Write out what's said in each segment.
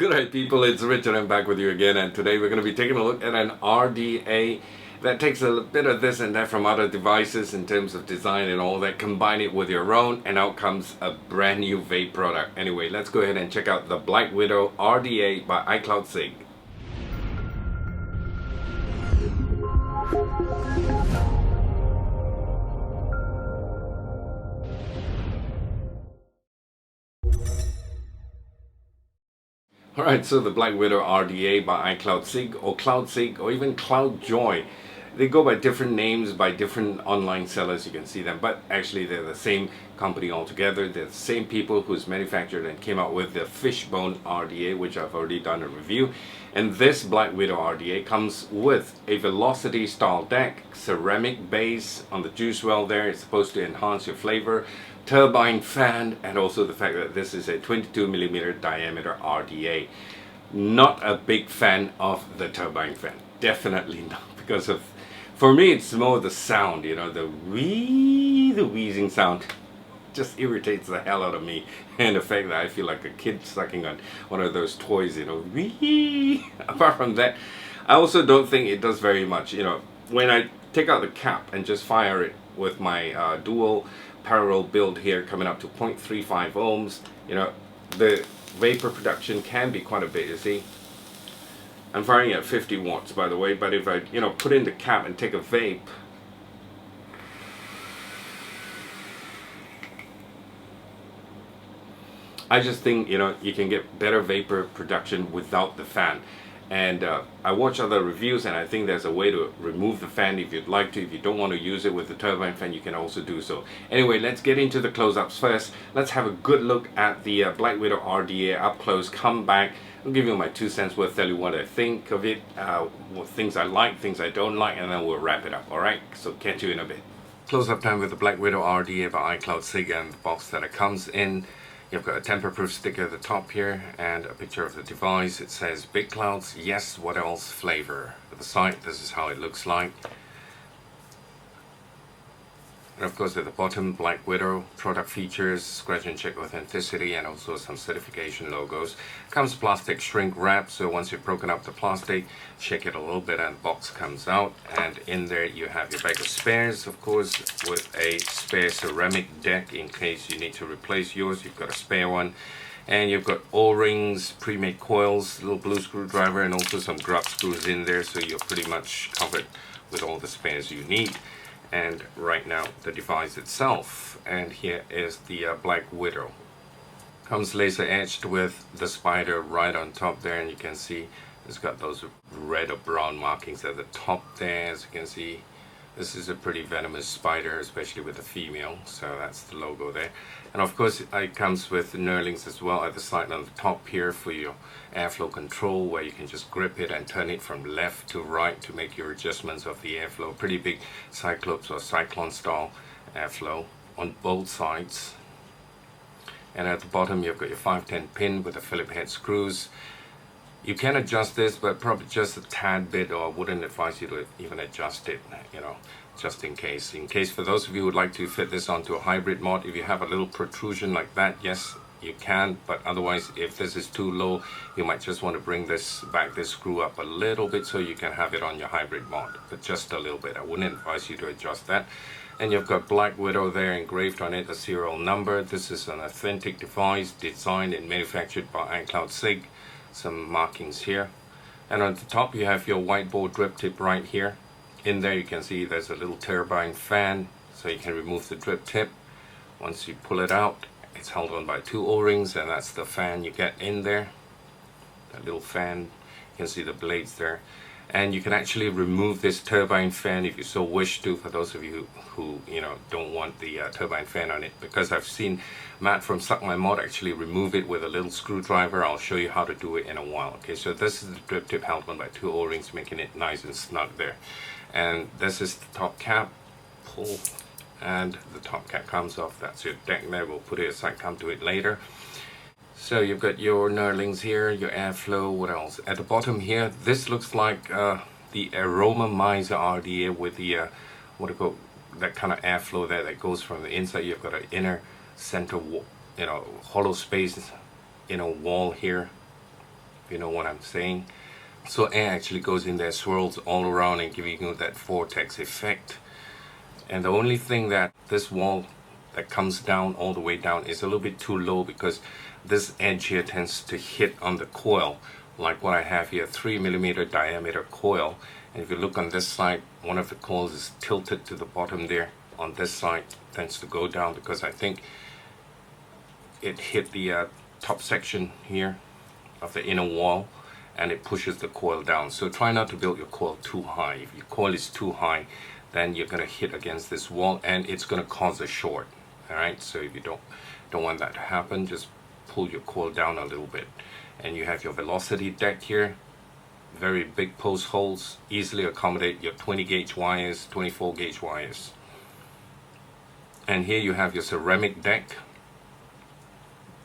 Good night, people, it's Richard. I'm back with you again, and today we're going to be taking a look at an RDA that takes a bit of this and that from other devices in terms of design and all that, combine it with your own, and out comes a brand new vape product. Anyway, let's go ahead and check out the Black Widow RDA by iCloudcig. Alright, so the Black Widow RDA by iCloudcig or CloudCig or even CloudJoy. They go by different names by different online sellers, you can see them, but actually they're the same company altogether. They're the same people who's manufactured and came out with the Fishbone RDA, which I've already done a review. And this Black Widow RDA comes with a velocity style deck, ceramic base on the juice well there. It's supposed to enhance your flavor, turbine fan, and also the fact that this is a 22mm diameter RDA. Not a big fan of the turbine fan, definitely not, because of, for me it's more the sound, you know, the wheezing sound just irritates the hell out of me, and the fact that I feel like a kid sucking on one of those toys, you know, wee. Apart from that, I also don't think it does very much. You know, when I take out the cap and just fire it with my dual parallel build here coming up to 0.35 ohms, you know, the vapor production can be quite a bit. You see, I'm firing at 50 watts, by the way, but if I, you know, put in the cap and take a vape, I just think, you know, you can get better vapor production without the fan. And I watch other reviews, and I think there's a way to remove the fan if you'd like to. If you don't want to use it with the turbine fan, you can also do so. Anyway, let's get into the close-ups first. Let's have a good look at the Black Widow RDA up close. Come back, I'll give you my 2 cents worth, tell you what I think of it, what things I like, things I don't like, and then we'll wrap it up. Alright, so catch you in a bit. Close-up time with the Black Widow RDA by iCloudcig and the box that it comes in. You've got a tamper-proof sticker at the top here and a picture of the device. It says big clouds, yes, what else, flavor. At the side, this is how it looks like. And of course at the bottom, Black Widow, product features, scratch and check authenticity, and also some certification logos. Comes plastic shrink wrap, so once you've broken up the plastic, shake it a little bit and the box comes out. And in there you have your bag of spares, of course, with a spare ceramic deck in case you need to replace yours. You've got a spare one. And you've got O-rings, pre-made coils, little blue screwdriver, and also some grub screws in there, so you're pretty much covered with all the spares you need. And right now the device itself, and here is the Black Widow. Comes laser etched with the spider right on top there, and you can see it's got those red or brown markings at the top there. As you can see, this is a pretty venomous spider, especially with the female, so that's the logo there. And of course it comes with knurlings as well at the side on the top here for your airflow control, where you can just grip it and turn it from left to right to make your adjustments of the airflow. Pretty big Cyclops or Cyclone style airflow on both sides. And at the bottom you've got your 510 pin with the Phillip head screws. You can adjust this, but probably just a tad bit, or I wouldn't advise you to even adjust it, you know, just in case. In case for those of you who would like to fit this onto a hybrid mod, if you have a little protrusion like that, yes, you can, but otherwise if this is too low, you might just want to bring this back, this screw up a little bit so you can have it on your hybrid mod, but just a little bit. I wouldn't advise you to adjust that. And you've got Black Widow there engraved on it, a serial number. This is an authentic device designed and manufactured by iCloudcig. Some markings here, and on the top you have your whiteboard drip tip right here. In there you can see there's a little turbine fan, so you can remove the drip tip. Once you pull it out, it's held on by 2 O-rings, and that's the fan you get in there, that little fan. You can see the blades there, and you can actually remove this turbine fan if you so wish to, for those of you who you know, don't want the turbine fan on it, because I've seen Matt from Suck My Mod actually remove it with a little screwdriver. I'll show you how to do it in a while. Okay, so this is the drip tip held on by 2 O-rings, making it nice and snug there. And this is the top cap. Pull, and the top cap comes off. That's your deck there. We'll put it aside, come to it later. So you've got your knurlings here, your airflow, what else? At the bottom here, this looks like the atomizer RDA with the, what do you call, that kind of airflow there that goes from the inside. You've got an inner center, you know, hollow space in a wall here. if you know what I'm saying. So air actually goes in there, swirls all around and giving you that vortex effect. And the only thing that this wall that comes down all the way down is a little bit too low, because this edge here tends to hit on the coil, like what I have here, 3mm diameter coil. And if you look on this side, one of the coils is tilted to the bottom there. On this side tends to go down because I think it hit the top section here of the inner wall, and it pushes the coil down. So try not to build your coil too high. If your coil is too high, then you're going to hit against this wall and it's going to cause a short. Alright, so if you don't want that to happen, just pull your coil down a little bit. And you have your velocity deck here, very big post holes, easily accommodate your 20 gauge wires, 24 gauge wires. And here you have your ceramic deck.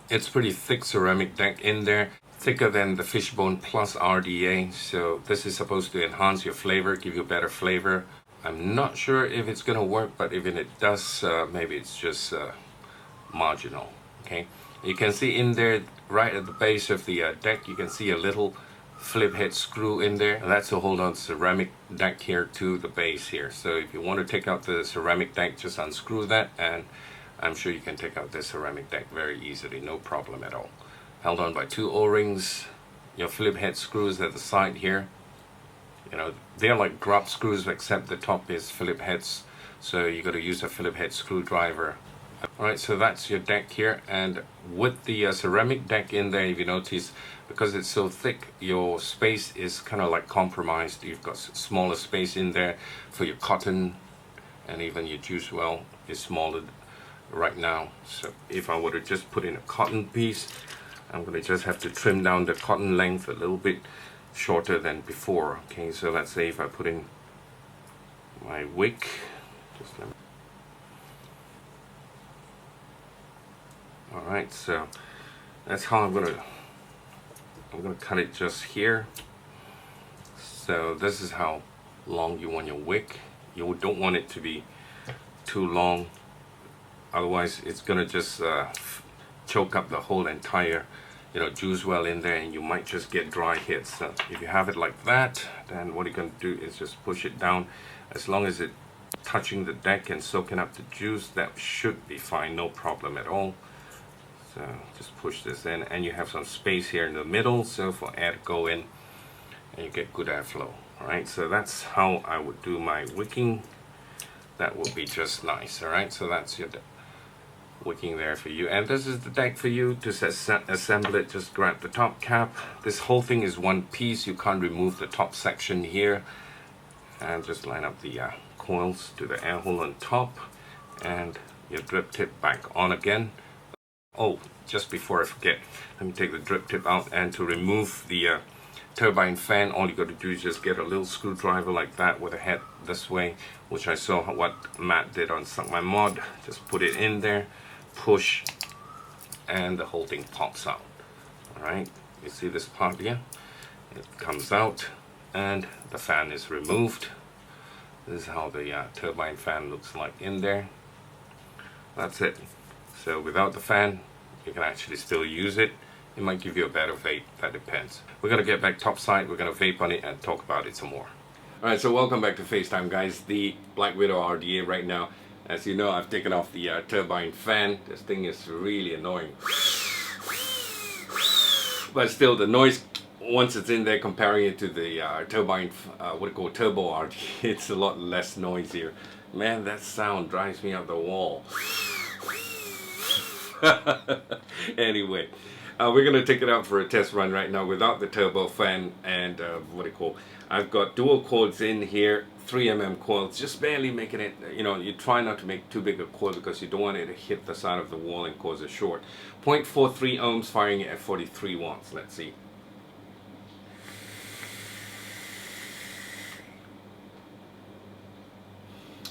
It's pretty thick ceramic deck in there, thicker than the Fishbone Plus RDA. So this is supposed to enhance your flavor, give you better flavor. I'm not sure if it's gonna work, but even it does, maybe it's just marginal. Okay, you can see in there, right at the base of the deck, you can see a little flip head screw in there, and that's to hold on the ceramic deck here to the base here. So if you want to take out the ceramic deck, just unscrew that, and I'm sure you can take out this ceramic deck very easily, no problem at all. Held on by 2 O-rings, your flip head screws at the side here. You know, they're like drop screws, except the top is Phillips heads, so you got to use a Phillips head screwdriver. Alright, so that's your deck here, and with the ceramic deck in there, if you notice, because it's so thick, your space is kind of like compromised. You've got smaller space in there for your cotton, and even your juice well is smaller right now. So if I were to just put in a cotton piece, I'm going to just have to trim down the cotton length a little bit shorter than before. Okay, so let's say if I put in my wick, just let me. Alright, so that's how I'm gonna cut it just here. So this is how long you want your wick. You don't want it to be too long, otherwise it's gonna just choke up the whole entire juice well in there, and you might just get dry hits. So if you have it like that, then what you're going to do is just push it down. As long as it's touching the deck and soaking up the juice, that should be fine, no problem at all. So just push this in, and you have some space here in the middle, so for air to go in, and you get good airflow. Alright, so that's how I would do my wicking. That would be just nice. Alright, so that's your wicking there for you, and this is the deck for you to assemble it. Just grab the top cap. This whole thing is one piece, you can't remove the top section here, and just line up the coils to the air hole on top, and your drip tip back on again. Oh, just before I forget, let me take the drip tip out, and to remove the turbine fan, all you got to do is just get a little screwdriver like that with a head this way, which I saw what Matt did on my mod. Just put it in there, push, and the whole thing pops out. Alright, you see this part here? It comes out and the fan is removed. This is how the turbine fan looks like in there. That's it. So without the fan, you can actually still use it. It might give you a better vape, that depends. We're going to get back topside, we're going to vape on it and talk about it some more. Alright, so welcome back to FaceTime, guys. The Black Widow RDA right now. As you know, I've taken off the turbine fan. This thing is really annoying. But still, the noise, once it's in there, comparing it to the turbine, what we call turbo RDA, it's a lot less noisier. Man, that sound drives me up the wall. Anyway, we're going to take it out for a test run right now without the turbo fan, and I've got dual coils in here, 3mm coils, just barely making it, you try not to make too big a coil because you don't want it to hit the side of the wall and cause a short. 0.43 ohms, firing it at 43 watts. Let's see.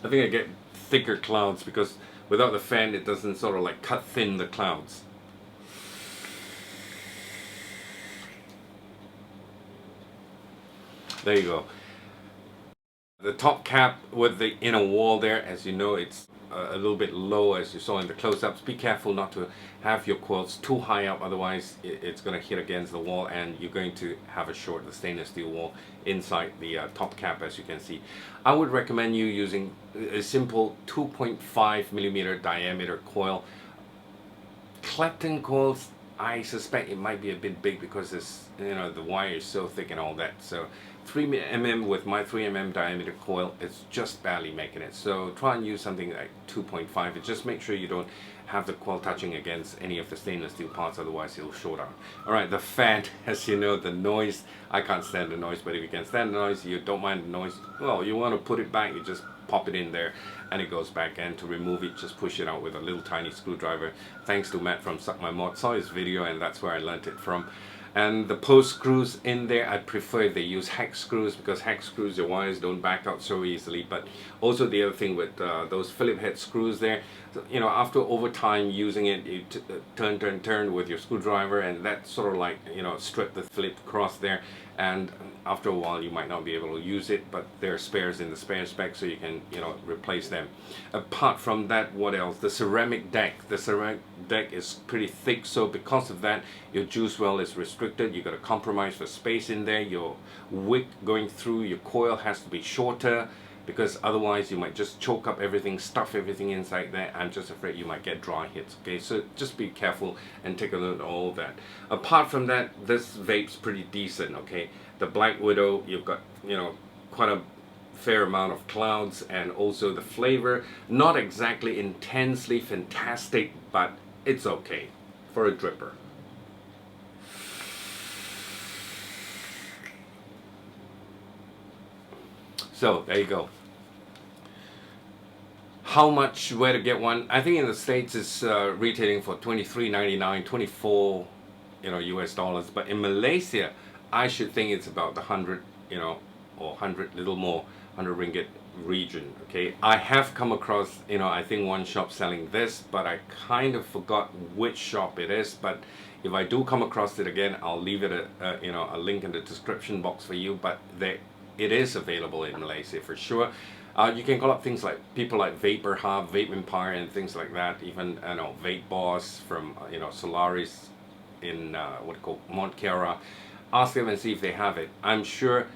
I think I get thicker clouds because without the fan it doesn't sort of like cut thin the clouds. There you go. The top cap with the inner wall there, as you know, it's a little bit low as you saw in the close-ups. Be careful not to have your coils too high up, otherwise it's going to hit against the wall and you're going to have a short the stainless steel wall inside the top cap, as you can see. I would recommend you using a simple 2.5 millimeter diameter coil. Clapton coils, I suspect it might be a bit big because this, you know, the wire is so thick and all that. So 3 mm with my 3 mm diameter coil, it's just barely making it. So try and use something like 2.5 and just make sure you don't have the coil touching against any of the stainless steel parts, otherwise it'll short out. Alright, the fan, as you know, the noise, I can't stand the noise, but if you can stand the noise, you don't mind the noise, well, you want to put it back, you just pop it in there and it goes back, and to remove it, just push it out with a little tiny screwdriver. Thanks to Matt from Suck My Mod, saw his video and that's where I learned it from. And the post screws in there, I prefer they use hex screws, because hex screws, your wires don't back out so easily. But also the other thing with those Phillip head screws there, you know, after over time using it, you turn with your screwdriver, and that sort of like, you know, strip the Phillip cross there, and after a while you might not be able to use it, but there are spares in the spare spec, so you can, you know, replace them. Apart from that, what else? The ceramic deck. The ceramic deck is pretty thick, so because of that, your juice well is restricted. You got to compromise for space in there. Your wick going through your coil has to be shorter, because otherwise you might just choke up everything, stuff everything inside there. I'm just afraid you might get dry hits. Okay, so just be careful and take a look at all that. Apart from that, this vape's pretty decent. Okay, the Black Widow, you've got, you know, quite a fair amount of clouds, and also the flavor, not exactly intensely fantastic, but it's okay for a dripper. So there you go. How much, where to get one? I think in the States it's retailing for $23.99, 24, you know, US dollars. But in Malaysia, I should think it's about the 100, you know, or 100, little more, 100 ringgit region. Okay, I have come across, you know, I think one shop selling this, but I kind of forgot which shop it is. But if I do come across it again, I'll leave it you know, a link in the description box for you. But it is available in Malaysia for sure. You can call up things like people like Vapor Hub, Vape Empire, and things like that. Even, you know, Vape Boss from you know, Solaris in what you call Montclair. Ask them and see if they have it. I'm sure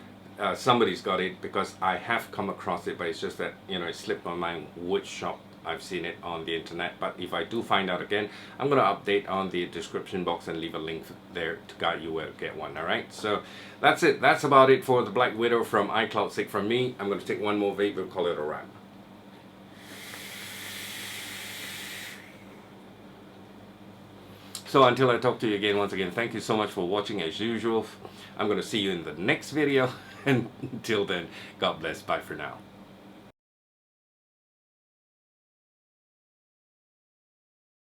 somebody's got it, because I have come across it, but it's just that, you know, it slipped my mind which shop I've seen it on the internet. But if I do find out again, I'm going to update on the description box and leave a link there to guide you where to get one. Alright, so that's it. That's about it for the Black Widow from iCloudcig from me. I'm going to take one more vape, we'll call it a wrap. So until I talk to you again, once again, thank you so much for watching as usual. I'm going to see you in the next video, and until then, God bless. Bye for now.